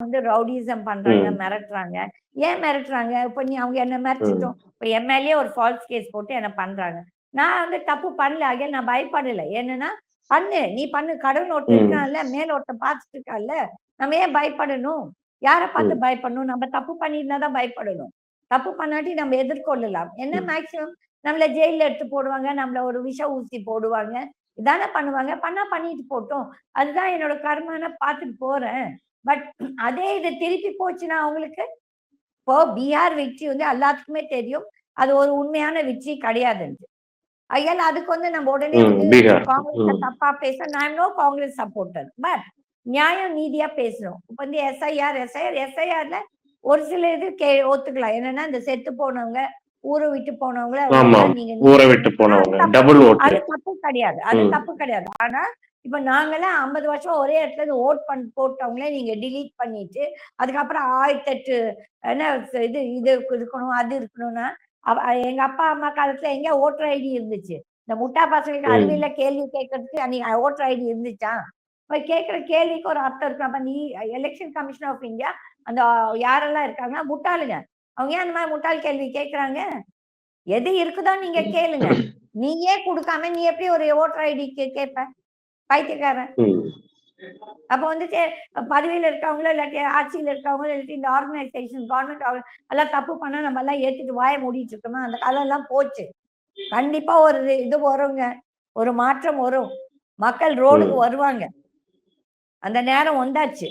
Rowdyism பண்றாங்க, ம், மிரட்டுறாங்க. ஏன் மிரட்டுறாங்க? இப்ப அவங்க என்ன ம், மிரட்டட்டும். இப்ப என் மேலயே ஒரு ஃபால்ஸ் கேஸ் போட்டு என்ன பண்றாங்க. நான் தப்பு பண்ணல. அகைன் நான் பயப்படல. என்னன்னா, பண்ணு. நீ பண்ணு. கடவுள்னு ஒருத்தன் ம், இருக்கான்ல, மேல ஒருத்தன் பார்த்துட்டு இருக்கான்ல. நம்ம ஏன் பயப்படணும்? யார பார்த்து ம், பயப்படணும்? நம்ம தப்பு பண்ணியிருந்தா தான் பயப்படணும். தப்பு பண்ணாட்டி நம்ம எதிர்கொள்ளலாம். என்ன ம், மேக்ஸிமம் நம்மள ஜெயில்ல எடுத்து போடுவாங்க. நம்மள ஒரு விஷ ஊசி போடுவாங்க. இதானே பண்ணுவாங்க. பண்ணா பண்ணிட்டு போட்டும். அதுதான் என்னோட கர்மன்னு பார்த்துட்டு போறேன். பட் அதே இது திருப்பி போச்சுன்னா அவங்களுக்கு, இப்போ பீகார் வெற்றி எல்லாத்துக்குமே தெரியும். அது ஒரு உண்மையான வெற்றி கிடையாதுன்ட்டு. ஆகையால அதுக்கு நம்ம உடனே பீகார். காங்கிரஸ ம், தப்பா பேச ஐ அம் நோ காங்கிரஸ் சப்போர்ட்டர். பட் நியாயம் நீதியா பேசணும். இப்ப எஸ்ஐஆர்ல ஒரு சில இது ஒத்துக்கலாம். என்னன்னா இந்த செத்து போனவங்க, ஊர விட்டு போனவங்கள ஆமாம். நீங்க ஊரை விட்டு அது போனவங்க. தப்பு. டபுள் ஓட்டு. அது தப்பு கிடையாது. அது ம், தப்பு கிடையாது. ஆனா, இப்ப நாங்கலாம் 50 வருஷம் ஒரே இடத்துல இருந்து போட்டவங்களே நீங்க டிலீட் பண்ணிட்டு, அதுக்கப்புறம் 1008 என்ன இது இது இருக்கணும், அது இருக்கணும்னா, எங்க அப்பா, அம்மா காலத்துல எங்க ஓட்டர் ஐடி இருந்துச்சு? இந்த முட்டா பசங்களுக்கு ம், அறிவியல்ல கேள்வி கேட்கறதுக்கு அன்னைக்கு ஓட்டர் ஐடி இருந்துச்சா? இப்ப கேட்கிற கேள்விக்கு ஒரு அர்த்தம் இருக்கு. அப்ப எலெக்ஷன் கமிஷன் ஆஃப் இந்தியா அந்த யாரெல்லாம் இருக்காங்கன்னா, முட்டாளுங்க. அவங்க ஏன் அந்த மாதிரி முட்டாள் கேள்வி கேட்கறாங்க? எது இருக்குதோ நீங்க கேளுங்க. நீயே குடுக்காம நீ எப்படி ஒரு ஓட்டர் ஐடி கேட்ப? பைத்தியக்காரன். ம், அப்ப பதவியில இருக்கவங்களோ, இல்லாட்டி ஆட்சியில இருக்கவங்களோ, இல்லாட்டி இந்த ஆர்கனைசேஷன் கவர்ன்மெண்ட் எல்லாம் தப்பு பண்ணா நம்ம எல்லாம் ஏத்துட்டு வாய மூடிட்டு இருக்கோமா? அந்த காலம் எல்லாம் போச்சு. கண்டிப்பா ஒரு இது வருங்க. ஒரு மாற்றம் வரும். மக்கள் ரோடுக்கு ம். வருவாங்க. அந்த நேரம் வந்தாச்சு.